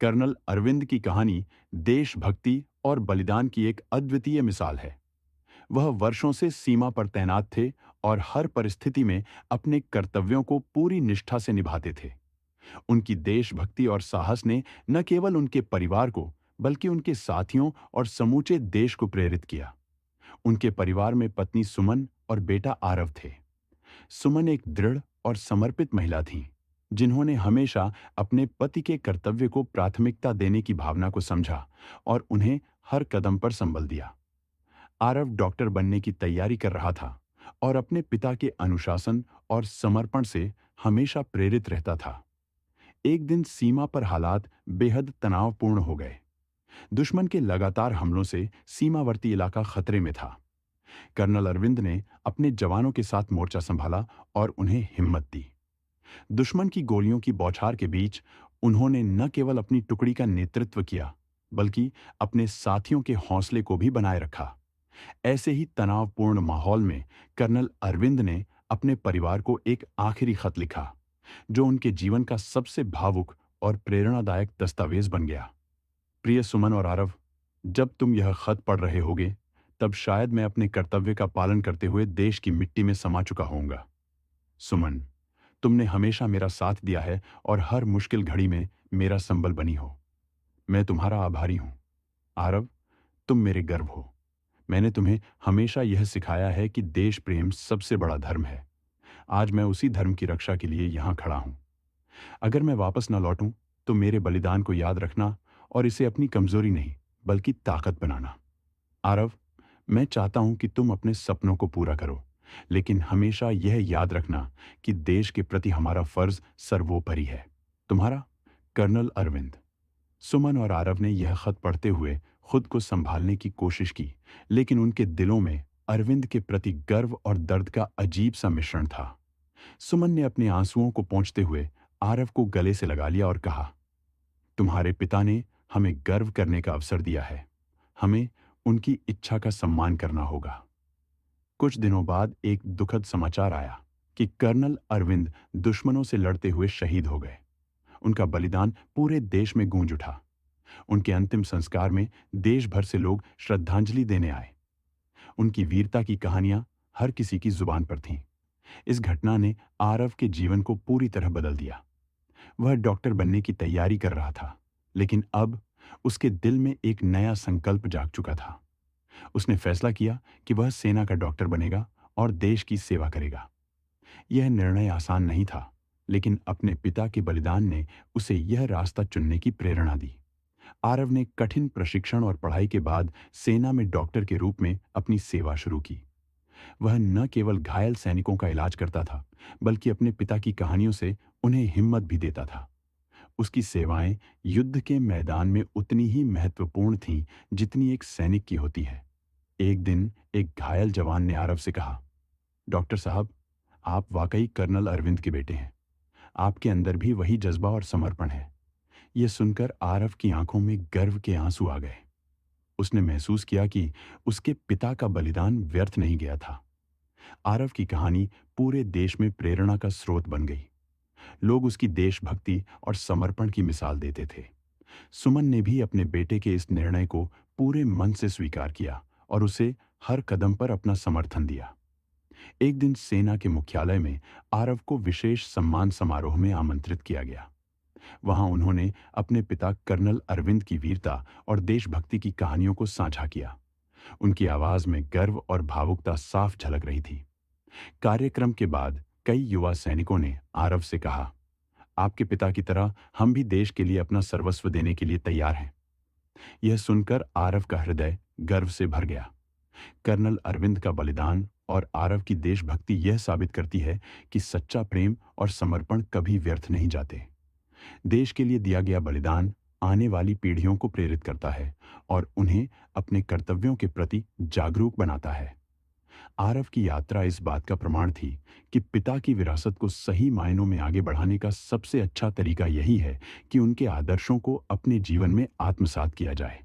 Colonel Arvind की कहानी देशभक्ति और बलिदान की एक अद्वितीय मिसाल है। वह वर्षों से सीमा पर तैनात थे और हर परिस्थिति में अपने कर्तव्यों को पूरी निष्ठा से निभाते थे। उनकी देशभक्ति और साहस ने न केवल उनके परिवार को, बल्कि उनके साथियों और समूचे देश को प्रेरित किया। उनके परिवार में पत्नी सुमन और बेटा आरव थे। सुमन एक दृढ़ और समर्पित महिला थीं, जिन्होंने हमेशा अपने पति के कर्तव्य को प्राथमिकता देने की भावना को समझा और उन्हें हर कदम पर संबल दिया। आरव डॉक्टर बनने की तैयारी कर रहा था और अपने पिता के अनुशासन और समर्पण से हमेशा प्रेरित रहता था। एक दिन सीमा पर हालात बेहद तनावपूर्ण हो गए। दुश्मन के लगातार हमलों से सीमावर्ती इलाका खतरे में था। कर्नल अरविंद ने अपने जवानों के साथ मोर्चा संभाला और उन्हें हिम्मत दी। दुश्मन की गोलियों की बौछार के बीच उन्होंने न केवल अपनी टुकड़ी का नेतृत्व किया, बल्कि अपने साथियों के हौसले को भी बनाए रखा। ऐसे ही तनावपूर्ण माहौल में कर्नल अरविंद ने अपने परिवार को एक आखिरी खत लिखा, जो उनके जीवन का सबसे भावुक और प्रेरणादायक दस्तावेज बन गया। प्रिय सुमन और आरव, जब तुम यह खत पढ़ रहे होगे, तब शायद मैं अपने कर्तव्य का पालन करते हुए देश की मिट्टी में समा चुका होऊंगा। सुमन, तुमने हमेशा मेरा साथ दिया है और हर मुश्किल घड़ी में मेरा संबल बनी हो। मैं तुम्हारा आभारी हूं। आरव, तुम मेरे गर्व हो। मैंने तुम्हें हमेशा यह सिखाया है कि देश प्रेम सबसे बड़ा धर्म है। आज मैं उसी धर्म की रक्षा के लिए यहां खड़ा हूं। अगर मैं वापस न लौटूं, तो मेरे बलिदान को याद रखना और इसे अपनी कमजोरी नहीं, बल्कि ताकत बनाना। आरव, मैं चाहता हूं कि तुम अपने सपनों को पूरा करो, लेकिन हमेशा यह याद रखना कि देश के प्रति हमारा फर्ज सर्वोपरि है। तुम्हारा कर्नल अरविंद। सुमन और आरव ने यह खत पढ़ते हुए खुद को संभालने की कोशिश की, लेकिन उनके दिलों में अरविंद के प्रति गर्व और दर्द का अजीब सा मिश्रण था। सुमन ने अपने आंसुओं को पोंछते हुए आरव को गले से लगा लिया और कहा, तुम्हारे पिता ने हमें गर्व करने का अवसर दिया है। हमें उनकी इच्छा का सम्मान करना होगा। कुछ दिनों बाद एक दुखद समाचार आया कि कर्नल अरविंद दुश्मनों से लड़ते हुए शहीद हो गए। उनका बलिदान पूरे देश में गूंज उठा। उनके अंतिम संस्कार में देश भर से लोग श्रद्धांजलि देने आए। उनकी वीरता की कहानियां हर किसी की जुबान पर थीं। इस घटना ने आरव के जीवन को पूरी तरह बदल दिया। वह डॉक्टर बनने की तैयारी कर रहा था, लेकिन अब उसके दिल में एक नया संकल्प जाग चुका था। उसने फैसला किया कि वह सेना का डॉक्टर बनेगा और देश की सेवा करेगा। यह निर्णय आसान नहीं था, लेकिन अपने पिता के बलिदान ने उसे यह रास्ता चुनने की प्रेरणा दी। आरव ने कठिन प्रशिक्षण और पढ़ाई के बाद सेना में डॉक्टर के रूप में अपनी सेवा शुरू की। वह न केवल घायल सैनिकों का इलाज करता था, बल्कि अपने पिता की कहानियों से उन्हें हिम्मत भी देता था। उसकी सेवाएं युद्ध के मैदान में उतनी ही महत्वपूर्ण थीं जितनी एक सैनिक की होती है। एक दिन एक घायल जवान ने आरव से कहा, डॉक्टर साहब, आप वाकई कर्नल अरविंद के बेटे हैं। आपके अंदर भी वही जज्बा और समर्पण है। यह सुनकर आरव की आंखों में गर्व के आंसू आ गए। उसने महसूस किया कि उसके पिता का बलिदान व्यर्थ नहीं गया था। आरव की कहानी पूरे देश में प्रेरणा का स्रोत बन गई। लोग उसकी देशभक्ति और समर्पण की मिसाल देते थे। सुमन ने भी अपने बेटे के इस निर्णय को पूरे मन से स्वीकार किया और उसे हर कदम पर अपना समर्थन दिया। एक दिन सेना के मुख्यालय में आरव को विशेष सम्मान समारोह में आमंत्रित किया गया। वहां उन्होंने अपने पिता कर्नल अरविंद की वीरता और देशभक्ति की कहानियों को साझा किया। उनकी आवाज में गर्व और भावुकता साफ झलक रही थी। कार्यक्रम के बाद कई युवा सैनिकों ने आरव से कहा, आपके पिता की तरह हम भी देश के लिए अपना सर्वस्व देने के लिए तैयार हैं। यह सुनकर आरव का हृदय गर्व से भर गया। कर्नल अरविंद का बलिदान और आरव की देशभक्ति यह साबित करती है कि सच्चा प्रेम और समर्पण कभी व्यर्थ नहीं जाते। देश के लिए दिया गया बलिदान आने वाली पीढ़ियों को प्रेरित करता है और उन्हें अपने कर्तव्यों के प्रति जागरूक बनाता है। आरव की यात्रा इस बात का प्रमाण थी कि पिता की विरासत को सही मायनों में आगे बढ़ाने का सबसे अच्छा तरीका यही है कि उनके आदर्शों को अपने जीवन में आत्मसात किया जाए।